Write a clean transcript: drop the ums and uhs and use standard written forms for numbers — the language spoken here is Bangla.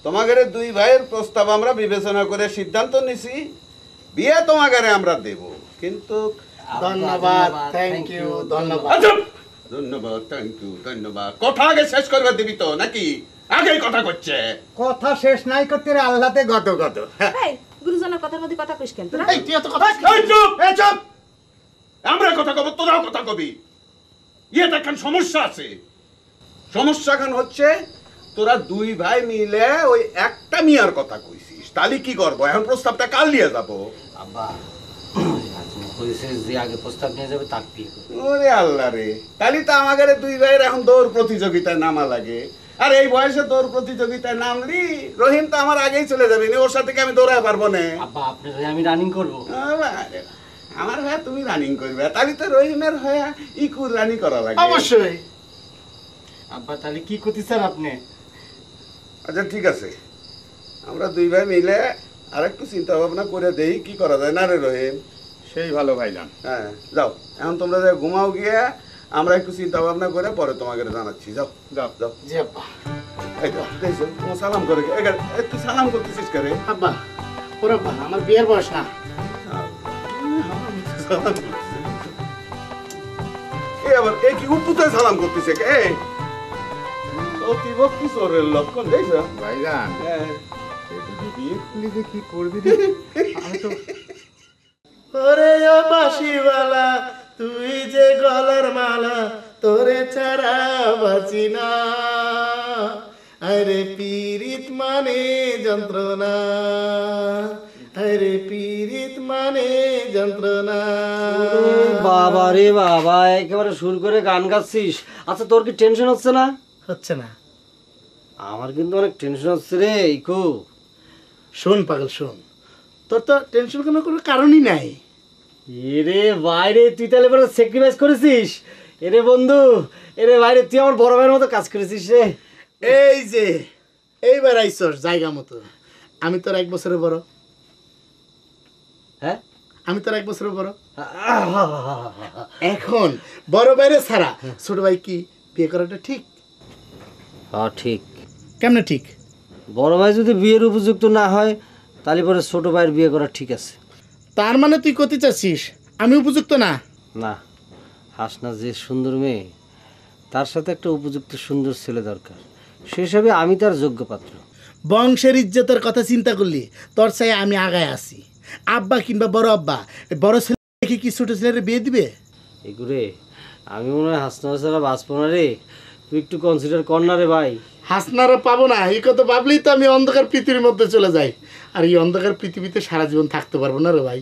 তোমাদের দুই ভাইয়ের প্রস্তাব আমরা বিবেচনা করে সিদ্ধান্ত নিছি বিয়ে তোমাদের আমরা দেব, কিন্তু ধন্যবাদ, থ্যাংক ইউ, ধন্যবাদ। ধন্যবাদ, থ্যাংক ইউ, ধন্যবাদ। কথা আগে শেষ করবে দিবি তো নাকি আগেই কথা করছে? কথা শেষ নাই করতে রে আল্লাহতে গত গত। এই গুরুজনের কথার মধ্যে কথা কইস কেন তোরা? এই তুই এত কথা এই চুপ, এই চুপ। আমরা কথা কব, তোরাও কথা কবি। ইয়ে দেখেন সমস্যা আছে। সমস্যা খান হচ্ছে তোরা দুই ভাই মিলে ওই একটা মিয়ার কথা কইছিস, তাহলে কি করবো? এখন প্রস্তাবটা কাল নিয়ে যাবো। আব্বা তুমি কইছে যে আগে প্রস্তাব নিয়ে যাবে তাক বিয়ে করবে। ওরে আল্লাহ রে, তাহলে তো আমাদের দুই ভাইয়ের এখন দৌড় প্রতিযোগিতায় নামা লাগে। আর এই বয়সে দৌড় প্রতিযোগিতায় নামলি রহিম তো আমার আগেই চলে যাবে, ওর সাথে কি আমি দৌড়াতে পারবো না? আব্বা আপনার হয়ে আমি রানিং করবো। আমার হয়ে তুমি রানিং করবে, তাহলে তো রহিমের হয়ে ইকুর রানিং করা লাগে। অবশ্যই। আব্বা তাহলে কি করতে স্যার আপনি? আচ্ছা ঠিক আছে, আমরা দুই ভাই মিলে আর একটু চিন্তা ভাবনা করে দেই কি করা যায়, না রে রহিম? সেই ভালো ভাইজান। হ্যাঁ যাও, এখন তোমরা যে ঘুমাও গিয়ে, আমরা একটু চিন্তা ভাবনা করে পরে তোমাকে জানাচ্ছি। যাও যাও যাও। জি আব্বা। এই তো দেখছো ও সালাম করে, তুই সালাম করতেছিস করে? আব্বা ওরে আব্বা, আমার বিয়ের বয়স না। সালাম করতেছে। এ আবার এ কি উপুতে সালাম করতেছে কে? অতিভক্তি চোরের লক্ষণ দেখছো ভাইজান হ্যাঁ। বিয়ে করলি যে কি করবি রে? আমি তো ওরে ও বাঁশিওয়ালা, তুই যে গলার মালা, তোরে ছাড়া বাঁচি না। আরে পীড়িত মানে যন্ত্রণা, আরে পীড়িত মানে যন্ত্রণা। বাবা রে বাবা, একেবারে সুর করে গান গাচ্ছিস। আচ্ছা তোর কি টেনশন হচ্ছে না? হচ্ছে না। আমার কিন্তু অনেক টেনশন হচ্ছে রে ইকু। শোন পাগল শোন, তোর তো টেনশন কোনো কারণই নাই। এরে বাইরে তুই তাহলে বড় স্যাক্রিফাইস করেছিস। এরে বন্ধু, এরে বাইরে তুই আমার বড় ভাইয়ের মতো কাজ করেছিস রে। এই যে এইবার আইসস জায়গা মতো। আমি তোর 1 বছরের বড়। হ্যাঁ আমি তোর 1 বছরের বড়। এখন বড় ভাইরে ছাড়া ছোট ভাই কি বিয়ে করাটা ঠিক? হ্যাঁ ঠিক। কেমনে ঠিক? বড় ভাই যদি বিয়ের উপযুক্ত না হয় তাহলে পরে ছোট ভাইয়ের বিয়ে করা ঠিক আছে। তার মানে তুই করতে চাচ্ছিস আমি উপযুক্ত না? না, হাসনা যে সুন্দর মেয়ে, তার সাথে একটা উপযুক্ত সুন্দর ছেলে দরকার। সে হিসাবে আমি তার যোগ্য পাত্র। বংশের ইজ্জতের কথা চিন্তা করলি তোর চাই আমি আগায় আছি। আব্বা কিংবা বড় আব্বা বড় ছেলে কি ছোট ছেলের বিয়ে দিবে? এগুরে আমি মনে হয় হাসনা ছাড়া বাঁচবো না রে। তুই একটু কনসিডার কর না রে ভাই। হাসনারও পাবো না এই কথা ভাবলেই তো আমি অন্ধকার পৃথিবীর মধ্যে চলে যাই। আর এই অন্ধকার পৃথিবীতে সারা জীবন থাকতে পারবো না রে ভাই।